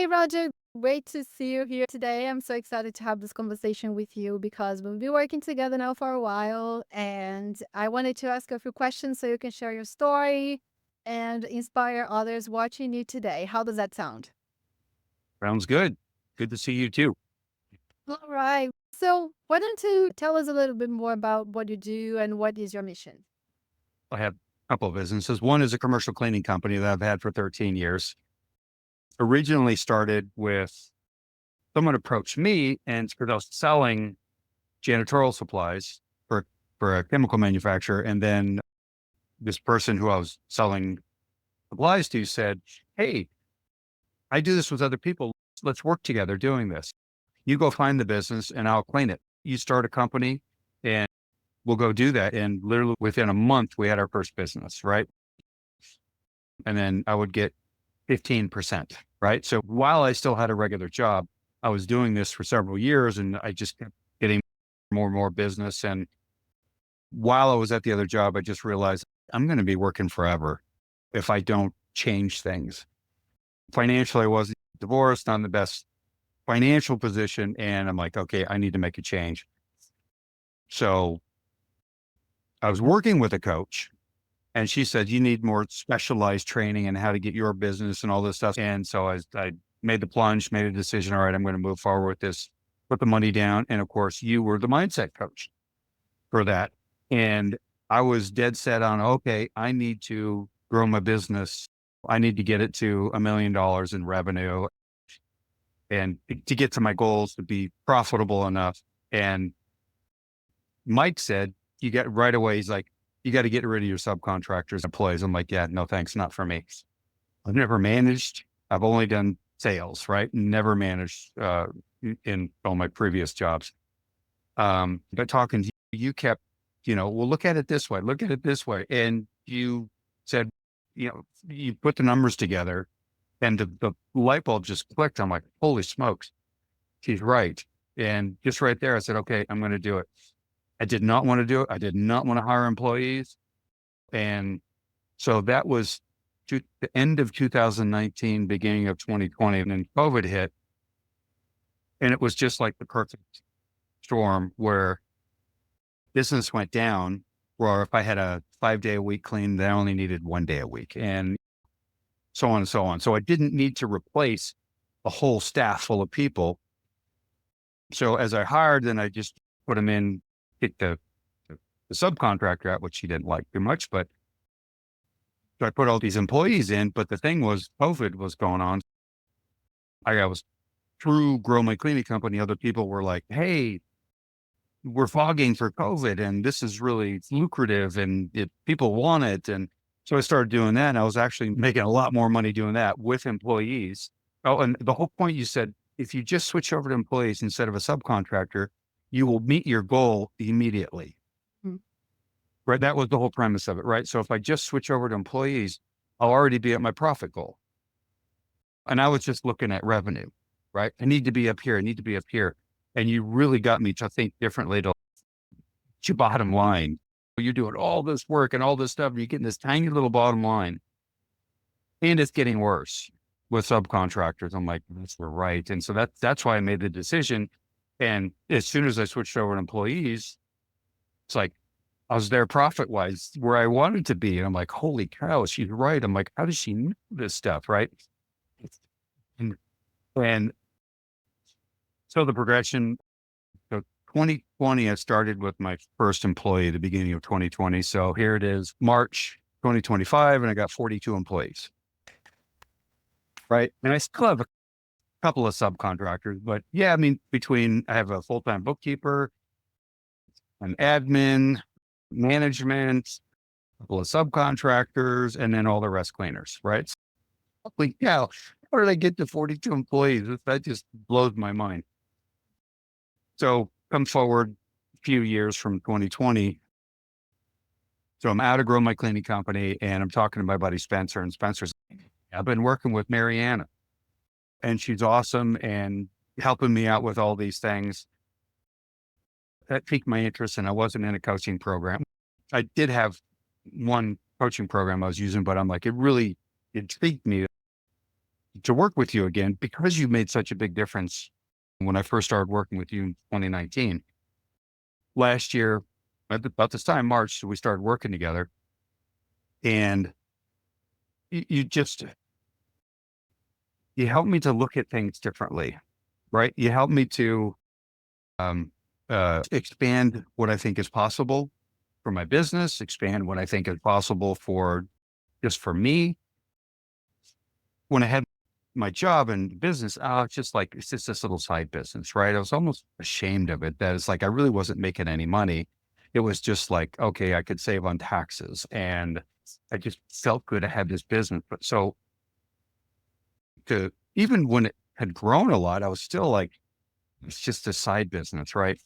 Hey, Roger. Great to see you here today. I'm so excited to have this conversation with you because we've been working together now for a while, and I wanted to ask a few questions so you can share your story and inspire others watching you today. How does that sound? Sounds good. Good to see you too. All right. So, why don't you tell us a little bit more about what you do and what is your mission? I have a couple of businesses. One is a commercial cleaning company that I've had for 13 years. Originally started with someone approached me and because I was selling janitorial supplies for a chemical manufacturer. And then this person who I was selling supplies to said, "Hey, I do this with other people. Let's work together doing this. You go find the business and I'll clean it. You start a company and we'll go do that." And literally within a month, we had our first business, right? And then I would get 15%, right? So while I still had a regular job, I was doing this for several years and I just kept getting more and more business. And while I was at the other job, I just realized I'm going to be working forever if I don't change things. Financially, I wasn't divorced, not in the best financial position. And I'm like, okay, I need to make a change. So I was working with a coach. And she said, you need more specialized training and how to get your business and all this stuff. And so I made the plunge, made a decision. All right, I'm going to move forward with this, put the money down. And of course, you were the mindset coach for that. And I was dead set on, okay, I need to grow my business. I need to get it to $1 million in revenue and to get to my goals to be profitable enough. And Mike said, you get right away. He's like, you got to get rid of your subcontractors, employees. I'm like, yeah, no, thanks. Not for me. I've never managed. I've only done sales, right? Never managed, in all my previous jobs. But talking to you, you kept, well, look at it this way, look at it this way. And you said, you put the numbers together and the light bulb just clicked. I'm like, holy smokes, she's right. And just right there, I said, okay, I'm going to do it. I did not want to do it. I did not want to hire employees. And so that was the end of 2019, beginning of 2020. And then COVID hit. And it was just like the perfect storm where business went down, where if I had a 5-day a week clean, they only needed 1 day a week and so on and so on. So I didn't need to replace a whole staff full of people. So as I hired, then I just put them in, get the subcontractor out, which she didn't like too much, but so I put all these employees in. But the thing was, COVID was going on. I was through Grow My Cleaning Company. Other people were like, hey, we're fogging for COVID and this is really lucrative and people want it. And so I started doing that. And I was actually making a lot more money doing that with employees. Oh, and the whole point you said, if you just switch over to employees instead of a subcontractor, you will meet your goal immediately. Mm. Right. That was the whole premise of it. Right. So if I just switch over to employees, I'll already be at my profit goal. And I was just looking at revenue, right? I need to be up here. I need to be up here. And you really got me to think differently to your bottom line. You're doing all this work and all this stuff, and you're getting this tiny little bottom line. And it's getting worse with subcontractors. I'm like, that's right. And so that's why I made the decision. And as soon as I switched over to employees, it's like I was there profit wise where I wanted to be. And I'm like, holy cow, she's right. I'm like, how does she know this stuff? Right. And, and so the progression, so 2020, I started with my first employee at the beginning of 2020. So here it is, March 2025, and I got 42 employees. Right. And I still have a couple of subcontractors, but yeah, I mean, I have a full-time bookkeeper, an admin, management, a couple of subcontractors, and then all the rest cleaners. Right. So, holy cow, how did I get to 42 employees? That just blows my mind. So come forward a few years from 2020. So I'm out of Grow My Cleaning Company and I'm talking to my buddy Spencer, and Spencer's, I've been working with Mariana and she's awesome and helping me out with all these things. That piqued my interest, and I wasn't in a coaching program. I did have one coaching program I was using, but I'm like, it really intrigued me. to work with you again because you made such a big difference when I first started working with you in 2019. Last year, at about this time, March, we started working together, and you just you helped me to look at things differently, right? You helped me to um, expand what I think is possible for my business, expand what I think is possible for just for me. When I had my job and business, it's just like, it's just this little side business, right? I was almost ashamed of it. That it's like, I really wasn't making any money. It was just like, okay, I could save on taxes. And I just felt good. I had this business. But so even when it had grown a lot, I was still like, it's just a side business, right?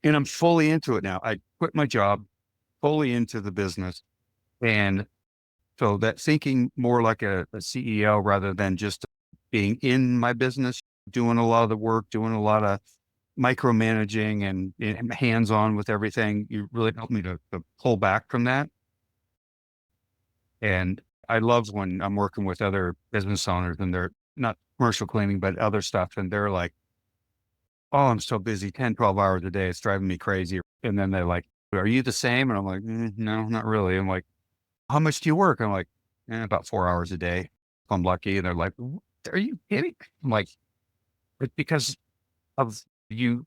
And I'm fully into it now. I quit my job, fully into the business. And so that thinking more like a CEO rather than just being in my business, doing a lot of the work, doing a lot of micromanaging and hands on with everything, you really helped me to pull back from that. And I love when I'm working with other business owners and they're not commercial cleaning, but other stuff. And they're like, oh, I'm so busy, 10, 12 hours a day. It's driving me crazy. And then they're like, are you the same? And I'm like, no, not really. I'm like, how much do you work? I'm like, about 4 hours a day. If I'm lucky. And they're like, are you kidding? I'm like, it's because of you.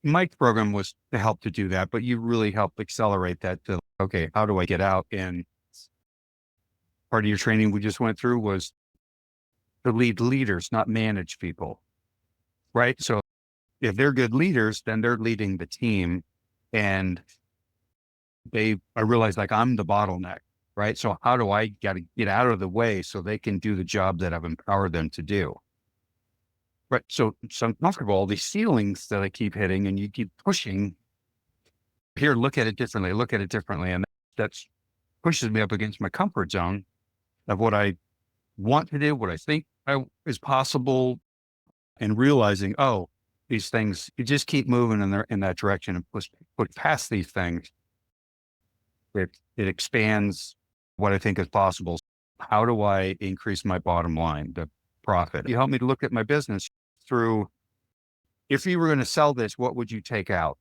My program was to help to do that, but you really helped accelerate that to, okay, how do I get out? And part of your training we just went through was to lead leaders, not manage people. Right. So if they're good leaders, then they're leading the team. And I realized like I'm the bottleneck, right? So how do I got to get out of the way so they can do the job that I've empowered them to do? Right. So it's uncomfortable, all these ceilings that I keep hitting and you keep pushing here, look at it differently, look at it differently. And that's pushes me up against my comfort zone of what I want to do, what I think is possible, and realizing, oh, these things, you just keep moving in that direction and push past these things. It expands what I think is possible. How do I increase my bottom line, the profit? You help me to look at my business through, if you were going to sell this, what would you take out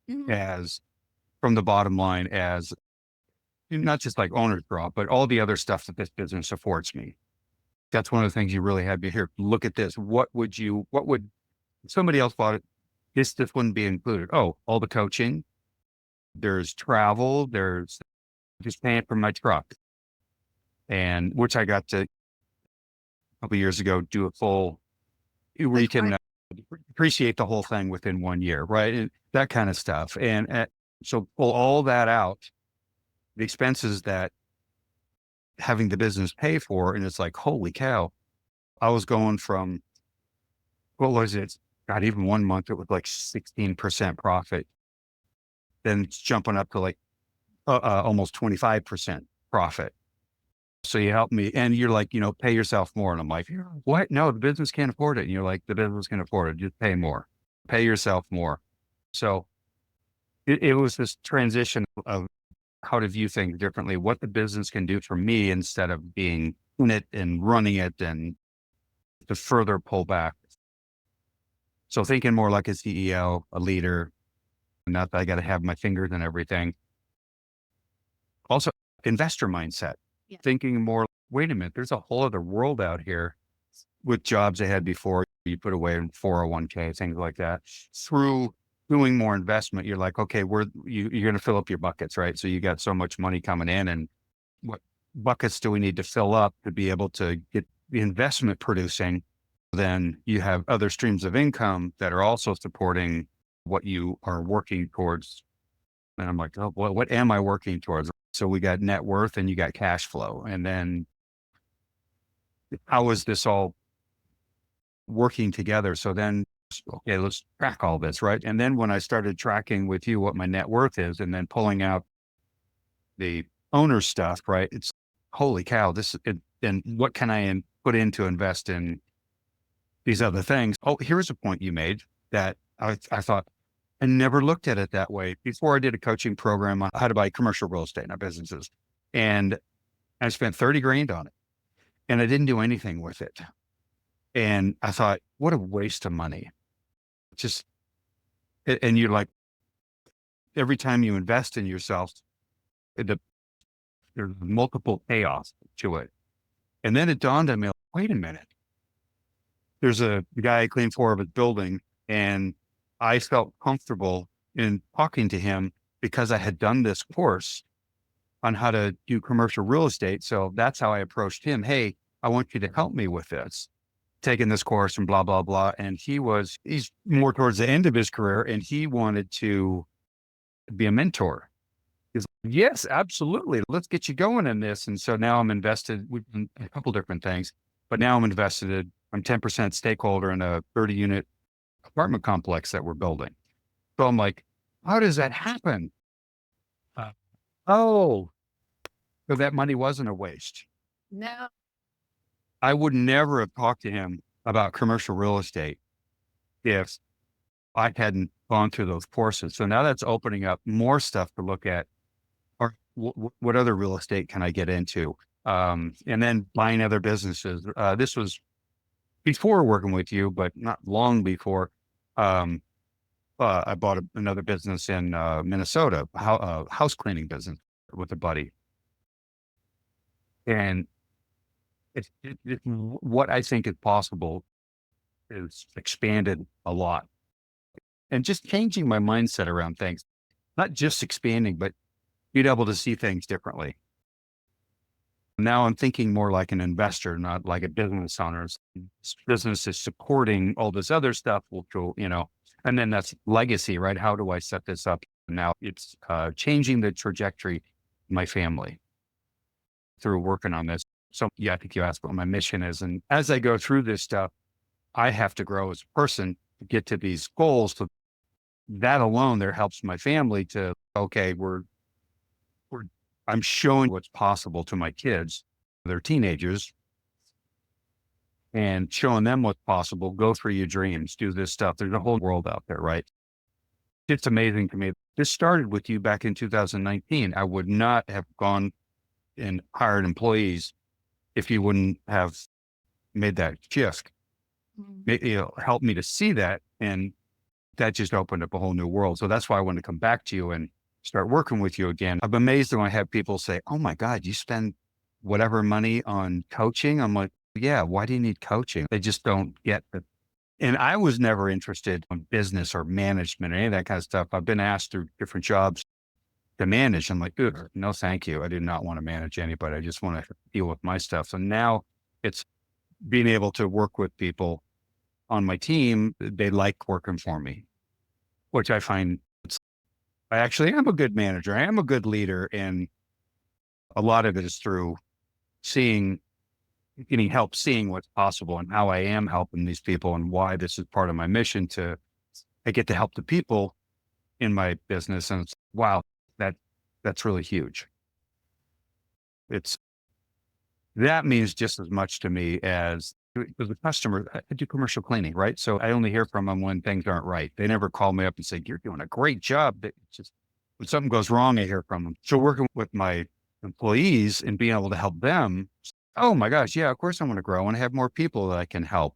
Mhm. as from the bottom line as not just like owner's drop, but all the other stuff that this business affords me? That's one of the things you really had me here. Look at this. What would if somebody else bought it? This wouldn't be included. Oh, all the coaching, there's travel, there's just paying for my truck, and which I got to a couple of years ago do a full where you Like, can appreciate the whole thing within 1 year, right? And that kind of stuff. And so pull all that out, the expenses that having the business pay for, and it's like, holy cow! I was going from what was it? God, even 1 month it was like 16% profit, then it's jumping up to like almost 25% profit. So you help me and you're like, pay yourself more. And I'm like, what? No, the business can't afford it. And you're like, the business can afford it. Just pay more, pay yourself more. So it was this transition of how to view things differently, what the business can do for me instead of being in it and running it and to further pull back. So thinking more like a CEO, a leader, not that I got to have my fingers in everything. Also, investor mindset, yeah. thinking more, wait a minute, there's a whole other world out here with jobs I had before. You put away in 401k, things like that. Through doing more investment, you're like, okay, you're going to fill up your buckets, right? So you got so much money coming in, and what buckets do we need to fill up to be able to get the investment producing? Then you have other streams of income that are also supporting what you are working towards. And I'm like, oh, well, what am I working towards? So we got net worth and you got cash flow. And then how is this all working together? So then, okay, let's track all this, right? And then when I started tracking with you what my net worth is and then pulling out the owner stuff, right? It's holy cow, and what can put in to invest in these other things? Oh, here's a point you made that I thought I never looked at it that way. Before I did a coaching program on how to buy commercial real estate in our businesses. And I spent 30 grand on it. and I didn't do anything with it. And I thought, what a waste of money. Just, and you're like, every time you invest in yourself, the, there's multiple payoffs to it. And then it dawned on me, wait a minute. There's a guy cleaned floor of his building, and I felt comfortable in talking to him because I had done this course on how to do commercial real estate. So that's how I approached him. Hey, I want you to help me with this, taking this course and blah, blah, blah. And he's more towards the end of his career, and he wanted to be a mentor. He's like, yes, absolutely. Let's get you going in this. And so now I'm invested in a couple different things, but now I'm 10% stakeholder in a 30 unit apartment complex that we're building. So I'm like, how does that happen? Uh, oh, so that money wasn't a waste. No. I would never have talked to him about commercial real estate if I hadn't gone through those courses. So now that's opening up more stuff to look at. Or what other real estate can I get into? And then buying other businesses. This was before working with you, but not long before. Um, I bought another business in Minnesota, house cleaning business with a buddy. And what I think is possible is expanded a lot, and just changing my mindset around things, not just expanding, but being able to see things differently. Now I'm thinking more like an investor, not like a business owner. Business is supporting all this other stuff, which will, and then that's legacy, right? How do I set this up? Now it's changing the trajectory of my family through working on this. So yeah, I think you asked what my mission is. And as I go through this stuff, I have to grow as a person to get to these goals. So that alone there helps my family to, okay, we're I'm showing what's possible to my kids. They're teenagers, and showing them what's possible. Go for your dreams, do this stuff. There's a whole world out there, right? It's amazing to me. This started with you back in 2019. I would not have gone and hired employees if you wouldn't have made that shift. Mm. Helped me to see that. And that just opened up a whole new world. So that's why I want to come back to you and start working with you again. I'm amazed when I have people say, oh my God, you spend whatever money on coaching. I'm like, yeah, why do you need coaching? They just don't get it. And I was never interested in business or management or any of that kind of stuff. I've been asked through different jobs to manage. I'm like, "Ugh, no, thank you. I do not want to manage anybody. I just want to deal with my stuff." So now it's being able to work with people on my team. They like working for me, which I find I actually am a good manager. I am a good leader. And a lot of it is through seeing, getting help, seeing what's possible and how I am helping these people and why this is part of my mission I get to help the people in my business. And it's, wow, that, that's really huge. It's, that means just as much to me as the customer. I do commercial cleaning, right? So I only hear from them when things aren't right. They never call me up and say, you're doing a great job. It's just when something goes wrong, I hear from them. So working with my employees and being able to help them. Oh my gosh. Yeah, of course I want to grow. I want to have more people that I can help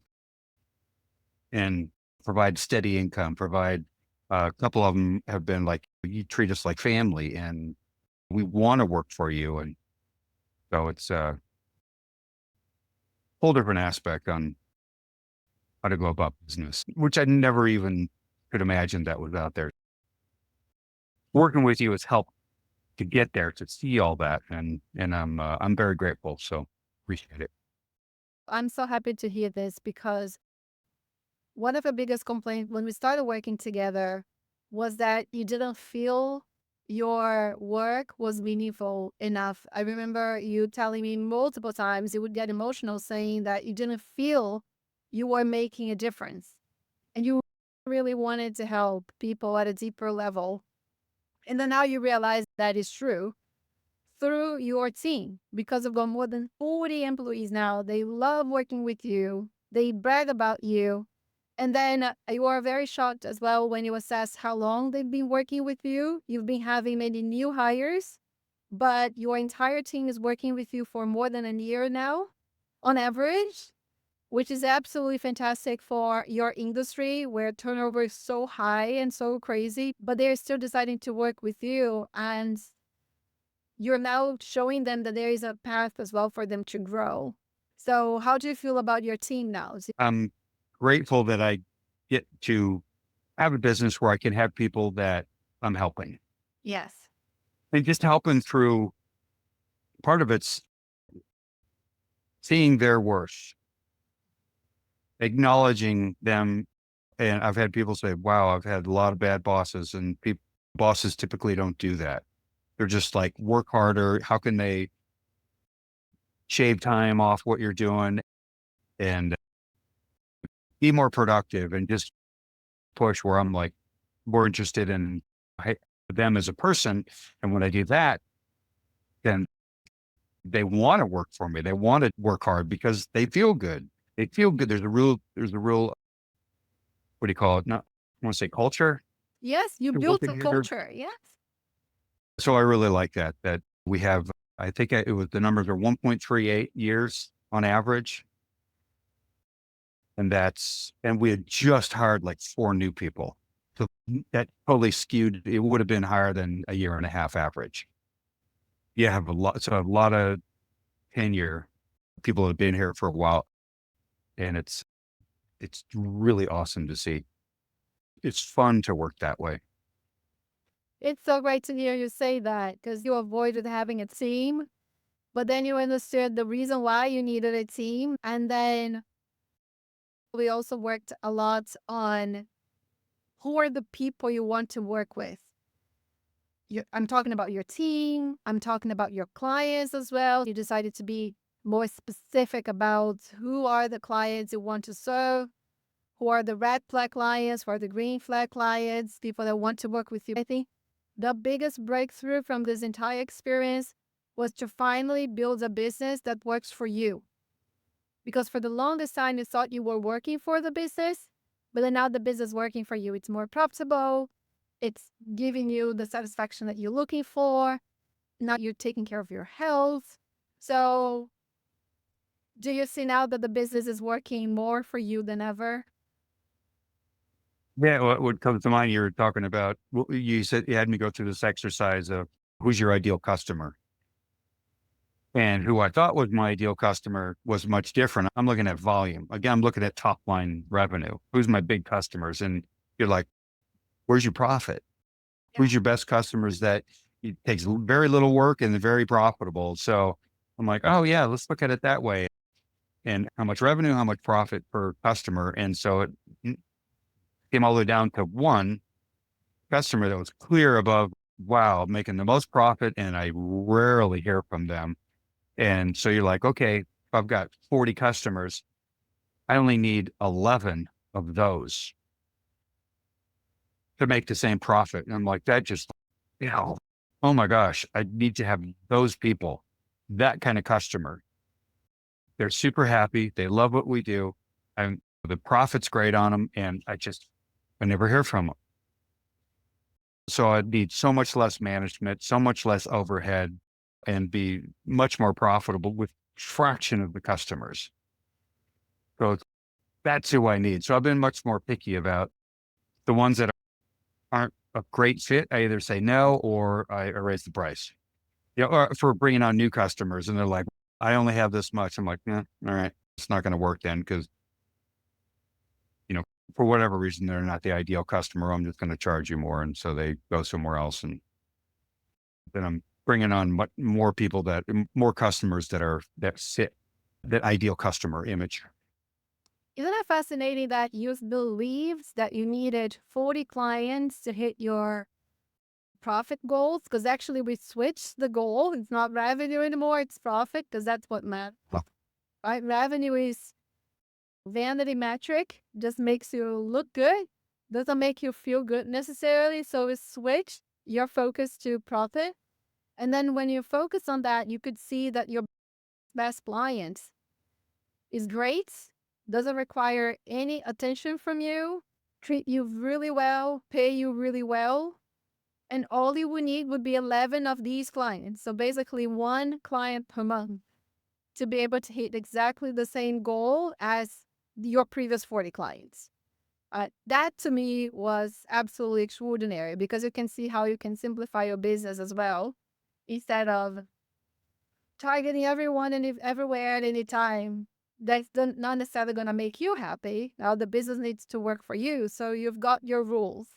and provide steady income, provide a couple of them have been like, you treat us like family and we want to work for you. And so it's a whole different aspect on how to go about business, which I never even could imagine that was out there. Working with you has helped to get there, to see all that, and I'm very grateful. So appreciate it. I'm so happy to hear this because one of the biggest complaints when we started working together was that you didn't feel your work was meaningful enough. I remember you telling me multiple times you would get emotional saying that you didn't feel you were making a difference and you really wanted to help people at a deeper level. And then now you realize that is true through your team because I've got more than 40 employees now. They love working with you. They brag about you. And then you are very shocked as well when you assess how long they've been working with you. You've been having many new hires, but your entire team is working with you for more than a year now. on average, which is absolutely fantastic for your industry where turnover is so high and so crazy, but they're still deciding to work with you. And you're now showing them that there is a path as well for them to grow. So, how do you feel about your team now? I'm grateful that I get to have a business where I can have people that I'm helping Yes. and just helping through part of it's seeing their worth, acknowledging them. And I've had people say, wow, I've had a lot of bad bosses, and bosses typically don't do that. They're just like, work harder. How can they shave time off what you're doing and be more productive and just push where I'm like more interested in them as a person. And when I do that, then they want to work for me. They want to work hard because they feel good. They feel good. There's a real, what do you call it? Not, I want to say culture Yes, you to built working a here. culture. Yes. So I really like that we have, I think it was the numbers are 1.38 years on average. And we had just hired like 4 new people. So that totally skewed. It would have been higher than a year and a half average. You have a lot of tenure, people have been here for a while, and it's really awesome to see. It's fun to work that way. It's so great to hear you say that because you avoided having a team, but then you understood the reason why you needed a team. And then we also worked a lot on who are the people you want to work with. I'm talking about your team. I'm talking about your clients as well. You decided to be more specific about who are the clients you want to serve, who are the red flag clients, who are the green flag clients, people that want to work with you. I think the biggest breakthrough from this entire experience was to finally build a business that works for you. Because for the longest time, you thought you were working for the business, but then now the business is working for you. It's more profitable. It's giving you the satisfaction that you're looking for. Now you're taking care of your health. So, do you see now that the business is working more for you than ever? Yeah, what comes to mind, you were talking about, well, you said you had me go through this exercise of who's your ideal customer. And who I thought was my ideal customer was much different. I'm looking at volume. Again, I'm looking at top line revenue. Who's my big customers? And you're like, where's your profit? Yeah. Who's your best customers that it takes very little work and they're very profitable? So I'm like, oh yeah, let's look at it that way. And how much revenue, how much profit per customer. And so it came all the way down to one customer that was clear above, wow, making the most profit. And I rarely hear from them. And so you're like, okay, if I've got 40 customers, I only need 11 of those to make the same profit. And I'm like, that just, you know, oh my gosh, I need to have those people, that kind of customer. They're super happy. They love what we do. And the profit's great on them. And I never hear from them. So I need so much less management, so much less overhead, and be much more profitable with fraction of the customers. So that's who I need. So I've been much more picky about the ones that aren't a great fit. I either say no or I raise the price. Yeah, or for bringing on new customers, and they're like, "I only have this much." I'm like, "Yeah, all right, it's not going to work then because you know for whatever reason they're not the ideal customer. I'm just going to charge you more," and so they go somewhere else, and then I'm bringing on more people more customers that fit that ideal customer image. Isn't it fascinating that you believed that you needed 40 clients to hit your profit goals? Because actually, we switched the goal. It's not revenue anymore, it's profit, because that's what matters, right? Revenue is vanity metric, just makes you look good, doesn't make you feel good necessarily. So we switched your focus to profit. And then when you focus on that, you could see that your best clients is great, doesn't require any attention from you, treat you really well, pay you really well. And all you would need would be 11 of these clients. So basically, one client per month to be able to hit exactly the same goal as your previous 40 clients. That to me was absolutely extraordinary because you can see how you can simplify your business as well instead of targeting everyone and everywhere at any time. That's not necessarily going to make you happy. Now, the business needs to work for you. So you've got your rules,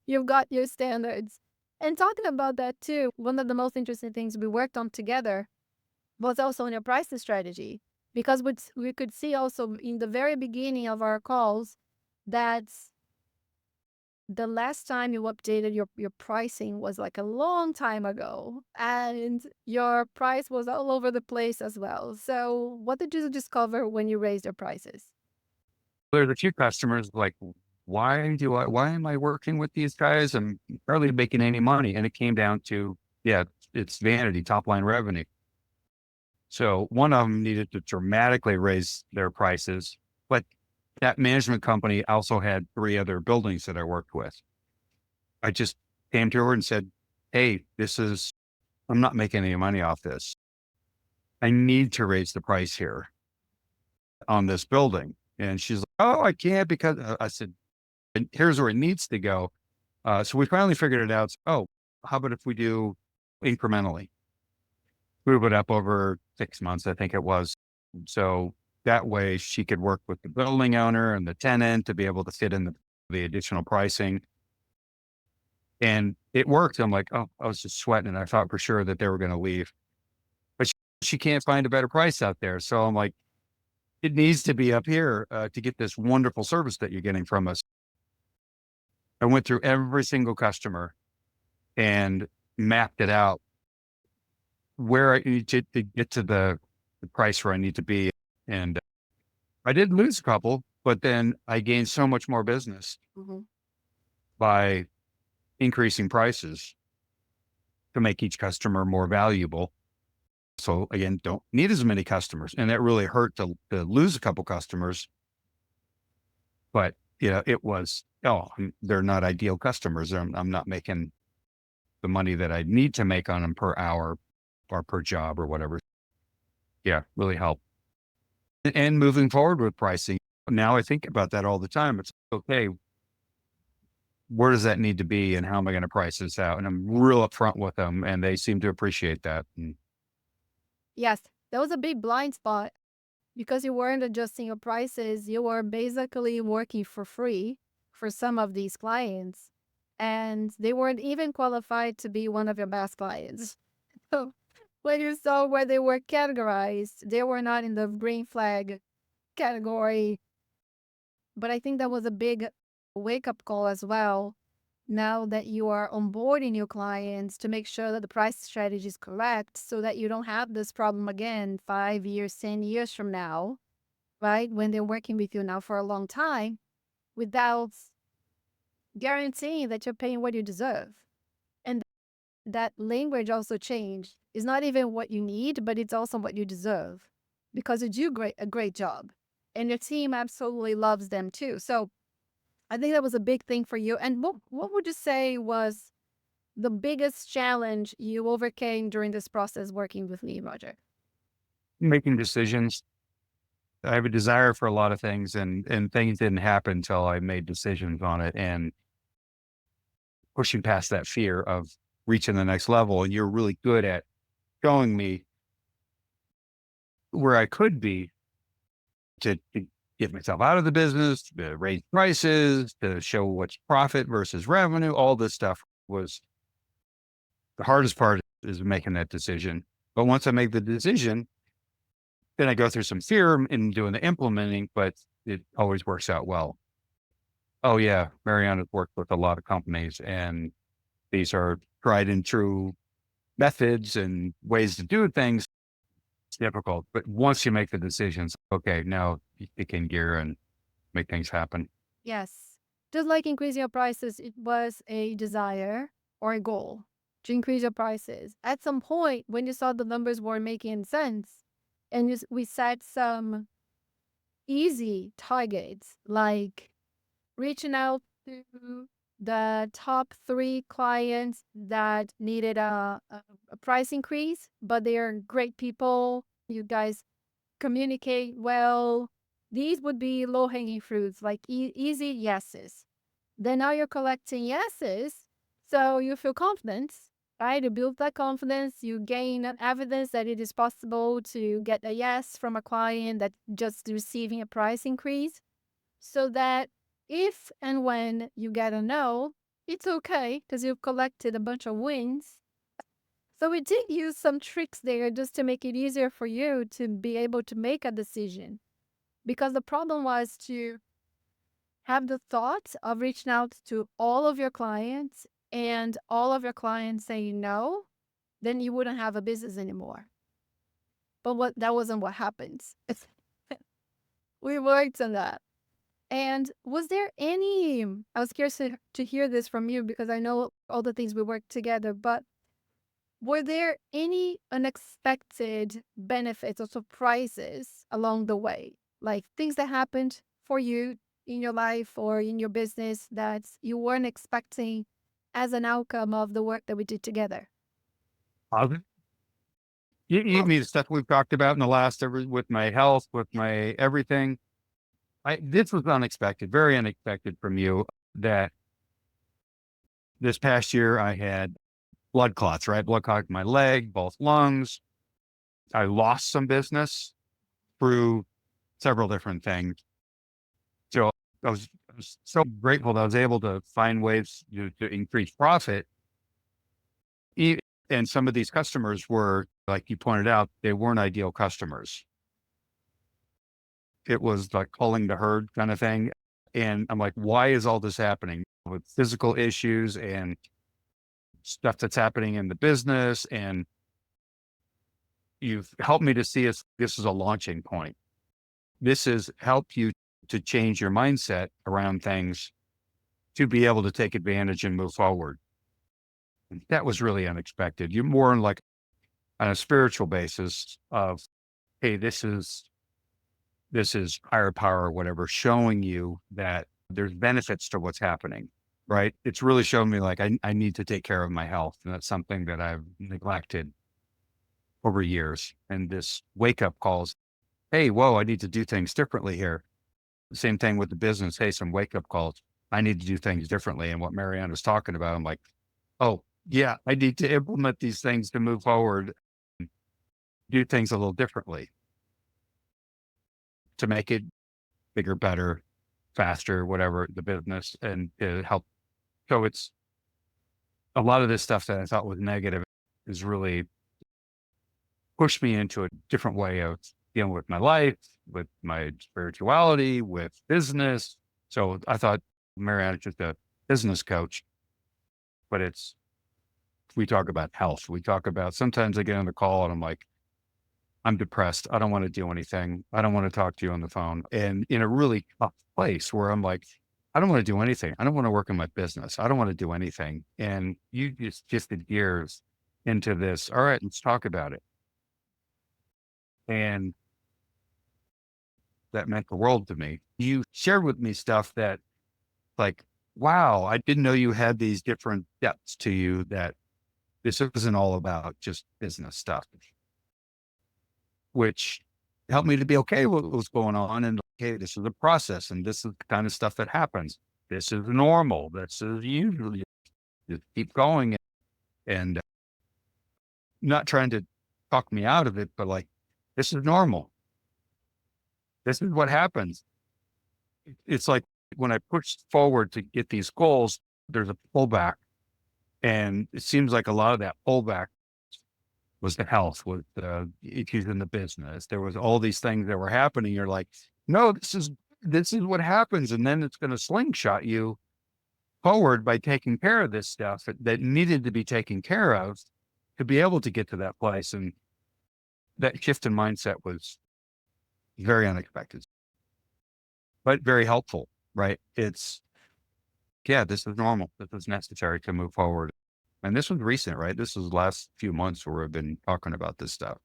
you've got your standards. And talking about that too, one of the most interesting things we worked on together was also on your pricing strategy because we could see also in the very beginning of our calls that the last time you updated your pricing was like a long time ago and your price was all over the place as well. So what did you discover when you raised your prices? There's a few customers like, why am I working with these guys? I'm barely making any money. And it came down to, yeah, it's vanity, top line revenue. So one of them needed to dramatically raise their prices, but that management company also had 3 other buildings that I worked with. I just came to her and said, "Hey, I'm not making any money off this. I need to raise the price here on this building." And she's like, "Oh, I can't because," I said, "And here's where it needs to go." So we finally figured it out. Oh, how about if we do incrementally? Move it up over 6 months, I think it was. So that way she could work with the building owner and the tenant to be able to fit in the additional pricing. And it worked. I'm like, oh, I was just sweating. I thought for sure that they were going to leave, but she can't find a better price out there. So I'm like, it needs to be up here to get this wonderful service that you're getting from us. I went through every single customer and mapped it out where I need to get to the price where I need to be. And I did lose a couple, but then I gained so much more business Mhm. by increasing prices to make each customer more valuable. So again, don't need as many customers. And that really hurt to lose a couple customers. But it was, they're not ideal customers. I'm not making the money that I need to make on them per hour or per job or whatever. Yeah, really helped. And moving forward with pricing, now I think about that all the time. It's okay. Where does that need to be and how am I going to price this out? And I'm real upfront with them and they seem to appreciate that. And Yes, that was a big blind spot because you weren't adjusting your prices. You were basically working for free for some of these clients, and they weren't even qualified to be one of your best clients. So when you saw where they were categorized, they were not in the green flag category. But I think that was a big wake up call as well. Now that you are onboarding your clients to make sure that the price strategy is correct so that you don't have this problem again 5 years, 10 years from now, right? When they're working with you now for a long time without guaranteeing that you're paying what you deserve. And that language also changed. It's not even what you need, but it's also what you deserve because you do a great job. And your team absolutely loves them too. So I think that was a big thing for you. And what would you say was the biggest challenge you overcame during this process working with me, Roger? making decisions. I have a desire for a lot of things and things didn't happen until I made decisions on it and pushing past that fear of reaching the next level. And you're really good at showing me where I could be to get myself out of the business, to raise prices, to show what's profit versus revenue. All this stuff was the hardest part is making that decision. But once I make the decision, then I go through some fear in doing the implementing, but it always works out well. Oh yeah, Mariana's worked with a lot of companies and these are tried and true methods and ways to do things. It's difficult, but once you make the decisions, okay, now you kick in gear and make things happen. Yes. Just like increasing your prices, it was a desire or a goal to increase your prices. At some point, when you saw the numbers weren't making sense, and we set some easy targets like reaching out to the top 3 clients that needed a price increase, but they are great people. You guys communicate well. These would be low hanging fruits, like easy yeses. Then now you're collecting yeses. So you feel confident, right? You build that confidence. You gain evidence that it is possible to get a yes from a client that just receiving a price increase, so that if and when you get a no, it's okay because you've collected a bunch of wins. So we did use some tricks there just to make it easier for you to be able to make a decision. Because the problem was to have the thought of reaching out to all of your clients and all of your clients saying no, then you wouldn't have a business anymore. But that wasn't what happens. We worked on that. And was there any, I was curious to hear this from you because I know all the things we worked together, but were there any unexpected benefits or surprises along the way? Like things that happened for you in your life or in your business that you weren't expecting as an outcome of the work that we did together? Positive. You mean the stuff we've talked about in the last with my health, with my everything. This was unexpected, very unexpected from you. That this past year I had blood clots, right? Blood clot in my leg, both lungs. I lost some business through several different things. So I was so grateful that I was able to find ways to increase profit. E- And some of these customers were, like you pointed out, they weren't ideal customers. It was like pulling the herd kind of thing. And I'm like, why is all this happening with physical issues and stuff that's happening in the business? And you've helped me to see this is a launching point. This has helped you to change your mindset around things to be able to take advantage and move forward. That was really unexpected. You're more on like on a spiritual basis of, hey, this is higher power or whatever, showing you that there's benefits to what's happening, right? It's really shown me like I need to take care of my health. And that's something that I've neglected over years. And this wake up calls, hey, whoa, I need to do things differently here. Same thing with the business. Hey, some wake up calls. I need to do things differently. And what Marianne was talking about, I'm like, oh, yeah, I need to implement these things to move forward, do things a little differently to make it bigger, better, faster, whatever the business and to help. So it's a lot of this stuff that I thought was negative is really pushed me into a different way of dealing with my life, with my spirituality, with business. So I thought Marianne is just a business coach, but we talk about health. We talk about sometimes I get on the call and I'm like, I'm depressed. I don't want to do anything. I don't want to talk to you on the phone. And in a really tough place where I'm like, I don't want to do anything. I don't want to work in my business. I don't want to do anything. And you just shifted gears into this. All right, let's talk about it. And that meant the world to me. You shared with me stuff that like, wow, I didn't know you had these different depths to you that this isn't all about just business stuff, which helped me to be okay with what's going on. And okay, this is a process and this is the kind of stuff that happens. This is normal. This is usually just keep going and not trying to talk me out of it, but like, this is normal. This is what happens. It's like when I push forward to get these goals, there's a pullback. And it seems like a lot of that pullback was the health, was the issues in the business. There was all these things that were happening. You're like, no, this is what happens. And then it's going to slingshot you forward by taking care of this stuff that needed to be taken care of to be able to get to that place. And that shift in mindset was very unexpected, but very helpful, right? Yeah, this is normal. This is necessary to move forward. And this was recent, right? This was the last few months where I've been talking about this stuff.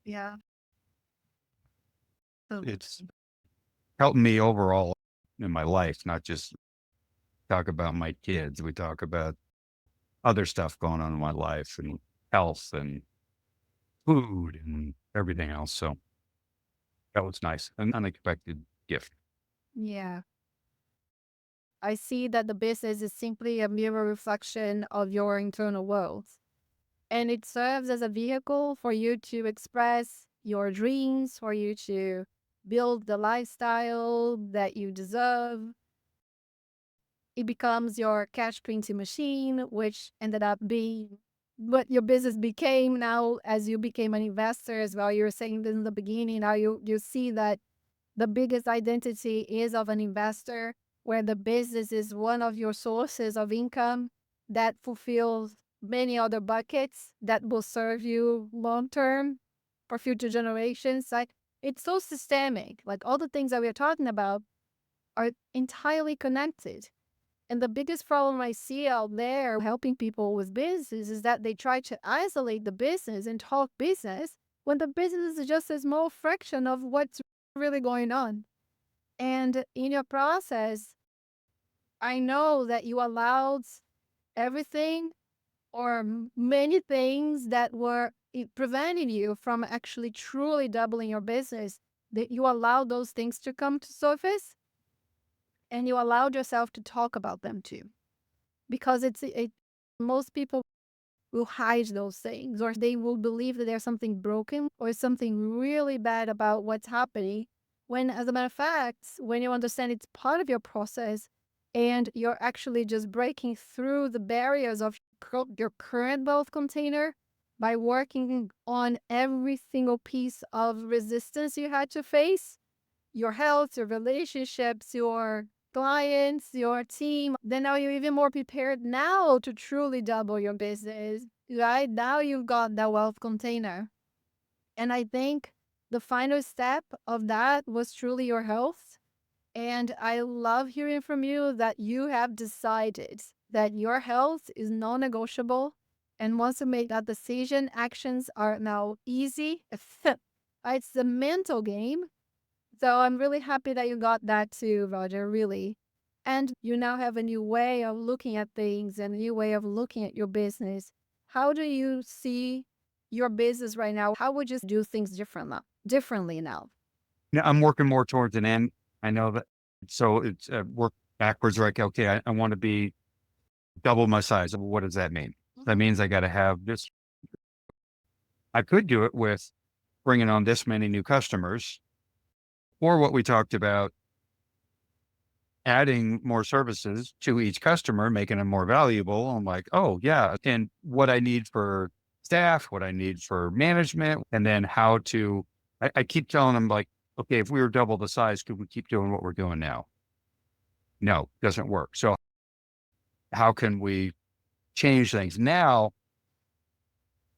Yeah. So It's helped me overall in my life, not just talk about my kids. We talk about other stuff going on in my life and health and food and everything else. So that was nice. An unexpected gift. Yeah. I see that the business is simply a mirror reflection of your internal world. And it serves as a vehicle for you to express your dreams, for you to build the lifestyle that you deserve. It becomes your cash printing machine, which ended up being what your business became now as you became an investor as well. You were saying this in the beginning. Now you see that the biggest identity is of an investor, where the business is one of your sources of income that fulfills many other buckets that will serve you long term for future generations. Like, it's so systemic. Like, all the things that we're talking about are entirely connected. And the biggest problem I see out there helping people with business is that they try to isolate the business and talk business when the business is just a small fraction of what's really going on. And in your process, I know that you allowed everything or many things that were preventing you from actually truly doubling your business, that you allowed those things to come to surface and you allowed yourself to talk about them too. Because most people will hide those things, or they will believe that there's something broken or something really bad about what's happening. When, as a matter of fact, when you understand it's part of your process and you're actually just breaking through the barriers of your current wealth container by working on every single piece of resistance you had to face, your health, your relationships, your clients, your team, then now you're even more prepared now to truly double your business, right? Now you've got that wealth container. And I think the final step of that was truly your health. And I love hearing from you that you have decided that your health is non negotiable. And once you make that decision, actions are now easy. It's the mental game, so I'm really happy that you got that too, Roger, really. And you now have a new way of looking at things and a new way of looking at your business. How do you see your business right now? How would you do things differently now? Now I'm working more towards an end. I know that. So it's work backwards, like, okay, I want to be double my size. What does that mean? That Mhm. means I got to have this. I could do it with bringing on this many new customers, or what we talked about, adding more services to each customer, making them more valuable. I'm like, oh yeah. And what I need for staff, what I need for management, and then how to, I keep telling them like, okay, if we were double the size, could we keep doing what we're doing now? No, doesn't work. So how can we change things now,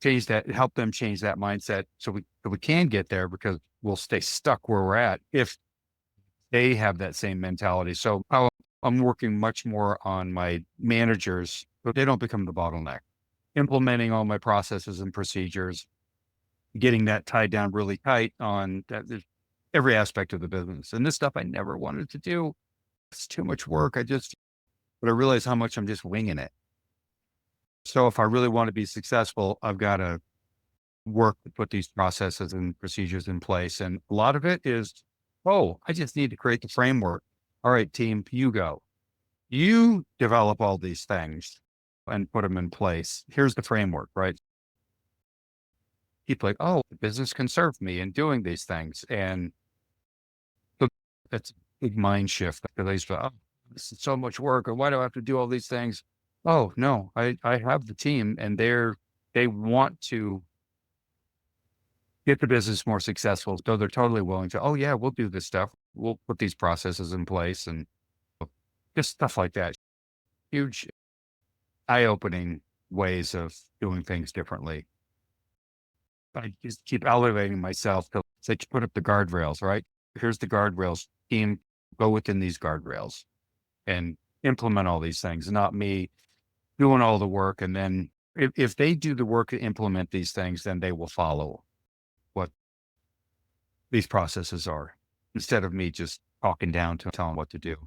change that, help them change that mindset so we can get there, because we'll stay stuck where we're at if they have that same mentality. So I'm working much more on my managers, but they don't become the bottleneck. Implementing all my processes and procedures, getting that tied down really tight on that, every aspect of the business. And this stuff I never wanted to do. It's too much work. But I realize how much I'm just winging it. So if I really want to be successful, I've got to work to put these processes and procedures in place. And a lot of it is, oh, I just need to create the framework. All right, team, you go. You develop all these things and put them in place. Here's the framework, right? People like, oh, the business can serve me in doing these things. And so that's a big mind shift, because I used to, oh, this is so much work. Or why do I have to do all these things? Oh, no, I have the team, and they want to get the business more successful. So they're totally willing to, oh yeah, we'll do this stuff. We'll put these processes in place and just stuff like that. Huge eye-opening ways of doing things differently. I just keep elevating myself to say, put up the guardrails, right? Here's the guardrails. Team, go within these guardrails and implement all these things, not me doing all the work. And then if they do the work to implement these things, then they will follow what these processes are, instead of me just talking down to tell them what to do.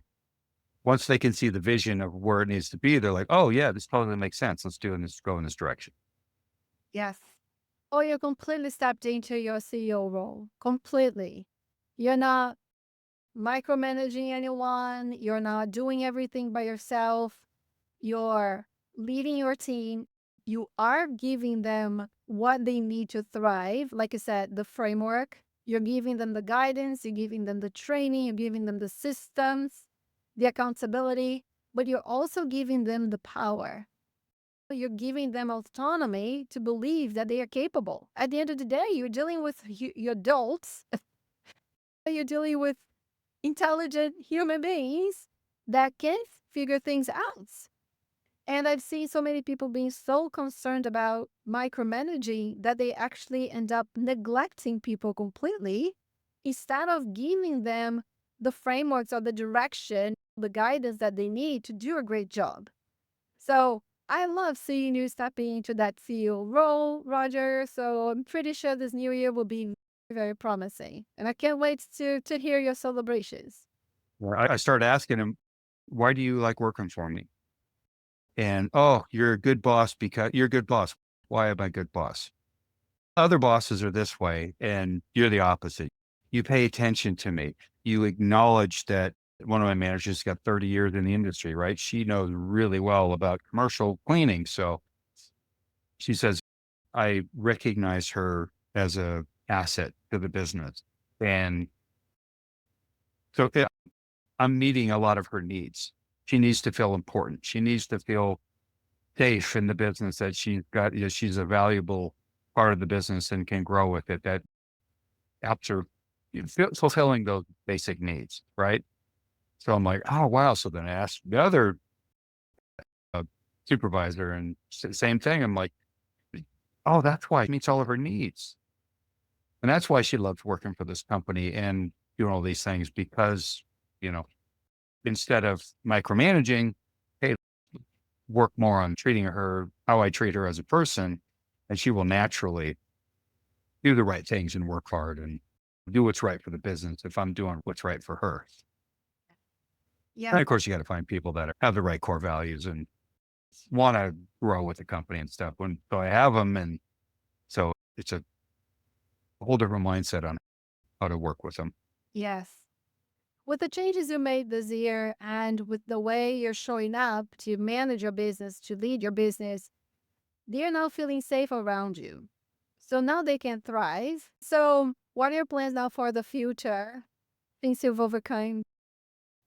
Once they can see the vision of where it needs to be, they're like, oh yeah, this totally makes sense. Let's do this, go in this direction. Yes. or you completely stepped into your CEO role. Completely. You're not micromanaging anyone, you're not doing everything by yourself, you're leading your team, you are giving them what they need to thrive. Like I said, the framework, you're giving them the guidance, you're giving them the training, you're giving them the systems, the accountability, but you're also giving them the power. You're giving them autonomy to believe that they are capable. At the end of the day, you're dealing with your adults, you're dealing with intelligent human beings that can figure things out. And I've seen so many people being so concerned about micromanaging that they actually end up neglecting people completely instead of giving them the frameworks or the direction, the guidance that they need to do a great job. So I love seeing you stepping into that CEO role, Roger. So I'm pretty sure this new year will be very promising. And I can't wait to hear your celebrations. Where I started asking him, why do you like working for me? And, oh, you're a good boss because you're a good boss. Why am I a good boss? Other bosses are this way, and you're the opposite. You pay attention to me. You acknowledge that one of my managers got 30 years in the industry, right? She knows really well about commercial cleaning. So she says, I recognize her as a asset to the business. And so I'm meeting a lot of her needs. She needs to feel important. She needs to feel safe in the business that she's got, she's a valuable part of the business and can grow with it. That helps her fulfilling those basic needs, right? So I'm like, oh wow. So then I asked the other uh, supervisor, and same thing. I'm like, oh, that's why it meets all of her needs, and that's why she loves working for this company and doing all these things because you know instead of micromanaging, hey, work more on treating her how I treat her as a person, and she will naturally do the right things and work hard and do what's right for the business if I'm doing what's right for her. Yeah. And of course, you got to find people that have the right core values and want to grow with the company and stuff. When so I have them, and so it's a whole different mindset on how to work with them. Yes. With the changes you made this year and with the way you're showing up to manage your business, to lead your business, they're now feeling safe around you. So now they can thrive. So, what are your plans now for the future? Since you've overcome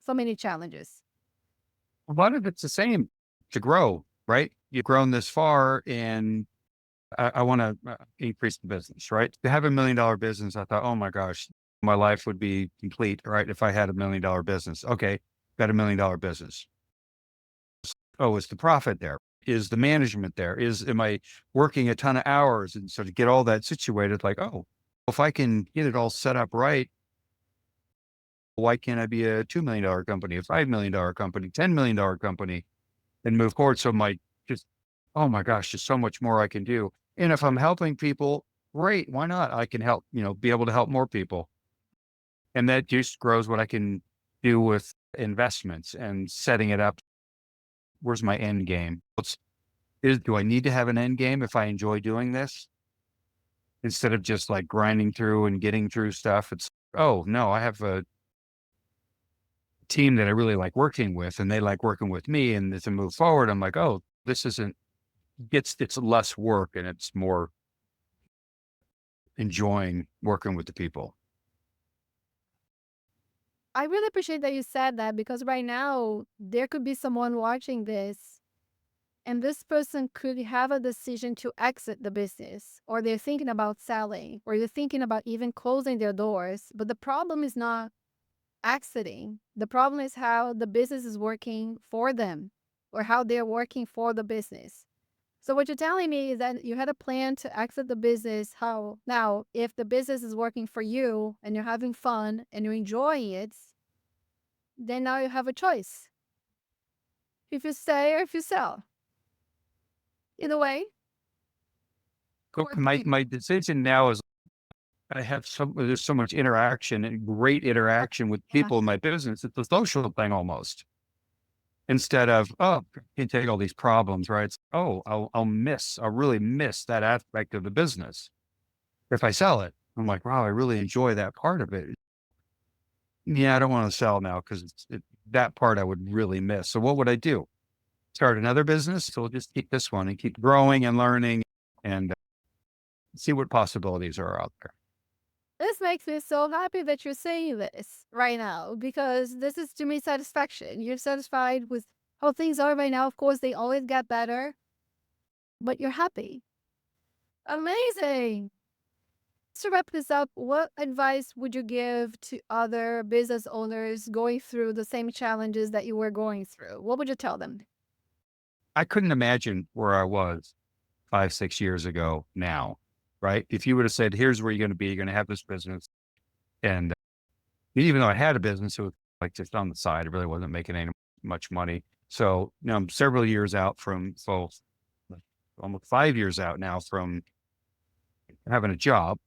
so many challenges. A lot of it's the same to grow, right? You've grown this far, and I want to increase the business, right? To have $1 million business, I thought, oh my gosh, my life would be complete, right? If I had $1 million business. Okay, got $1 million business. Oh, is the profit there? Is the management there? Am I working a ton of hours? And so to get all that situated, like, oh, if I can get it all set up right, why can't I be a $2 million company, a $5 million company, $10 million company, and move forward? So my just, oh my gosh, there's so much more I can do. And if I'm helping people, great. Why not? I can help, be able to help more people. And that just grows what I can do with investments and setting it up. Where's my end game? Do I need to have an end game if I enjoy doing this instead of just like grinding through and getting through stuff? It's, oh no, I have a team that I really like working with and they like working with me. And to move forward, I'm like, oh, this isn't, it's less work and it's more enjoying working with the people. I really appreciate that you said that because right now there could be someone watching this and this person could have a decision to exit the business or they're thinking about selling or they're thinking about even closing their doors. But the problem is not exiting. The problem is how the business is working for them or how they're working for the business. So what you're telling me is that you had a plan to exit the business. How now, if the business is working for you and you're having fun and you're enjoying it, then now you have a choice. If you stay or if you sell. Either way, So or my decision now is there's so much interaction and great interaction with yeah, people in my business. It's a social thing almost. instead of, oh, you take all these problems, right? It's, oh, I'll really miss that aspect of the business if I sell it. I'm like, wow, I really enjoy that part of it. Yeah, I don't want to sell now because that part I would really miss. So what would I do? Start another business? So we'll just keep this one and keep growing and learning and see what possibilities are out there. This makes me so happy that you're saying this right now because this is to me satisfaction. You're satisfied with how things are right now. Of course, they always get better, but you're happy. Amazing. To wrap this up, what advice would you give to other business owners going through the same challenges that you were going through? What would you tell them? I couldn't imagine where I was 5, 6 years ago now, right? If you would have said, here's where you're going to be, you're going to have this business. And even though I had a business, it was like just on the side. It really wasn't making any much money. So, I'm several years out from, so like, almost 5 years out now from having a job.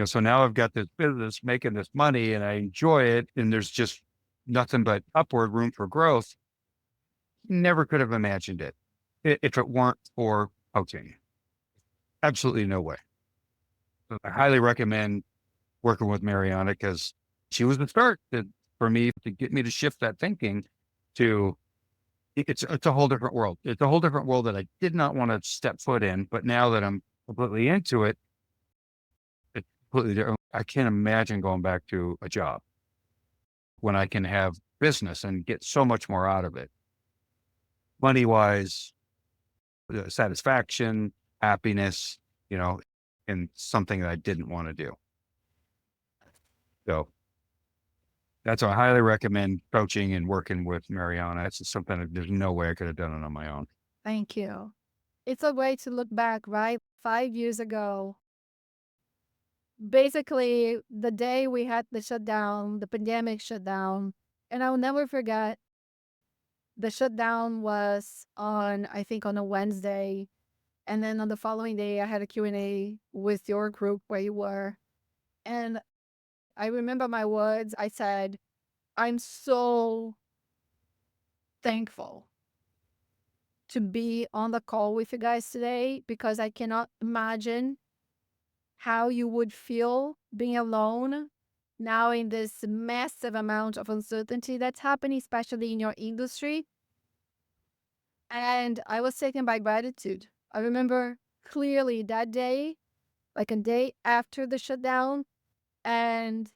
So now I've got this business making this money and I enjoy it. And there's just nothing but upward room for growth. Never could have imagined it if it weren't for coaching. Absolutely no way. So I highly recommend working with Mariana because she was the start for me to get me to shift that thinking to it's a whole different world. It's a whole different world that I did not want to step foot in, but now that I'm completely into it, it's completely different. I can't imagine going back to a job when I can have business and get so much more out of it, money wise, satisfaction, happiness, you know, and something that I didn't want to do. So that's why I highly recommend coaching and working with Mariana. It's just something that there's no way I could have done it on my own. Thank you. It's a way to look back, right? 5 years ago, basically the day we had the shutdown, the pandemic shutdown, and I'll never forget the shutdown was on, I think, on a Wednesday. And then on the following day, I had a Q&A with your group where you were. And I remember my words. I said, I'm so thankful to be on the call with you guys today because I cannot imagine how you would feel being alone now in this massive amount of uncertainty that's happening, especially in your industry. And I was taken by gratitude. I remember clearly that day, like a day after the shutdown, and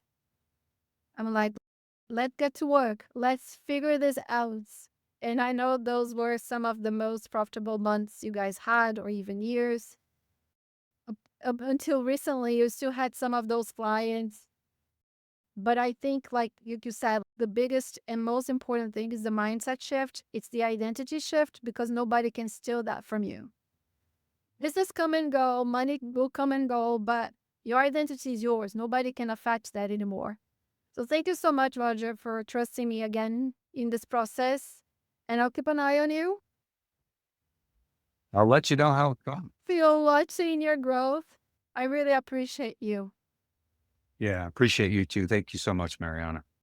I'm like, let's get to work. Let's figure this out. And I know those were some of the most profitable months you guys had, or even years. Up until recently, you still had some of those clients. But I think, like you said, the biggest and most important thing is the mindset shift. It's the identity shift because nobody can steal that from you. Business come and go, money will come and go, but your identity is yours. Nobody can affect that anymore. So thank you so much, Roger, for trusting me again in this process. And I'll keep an eye on you. I'll let you know how it goes. Feel watching your growth. I really appreciate you. Yeah, appreciate you too. Thank you so much, Mariana.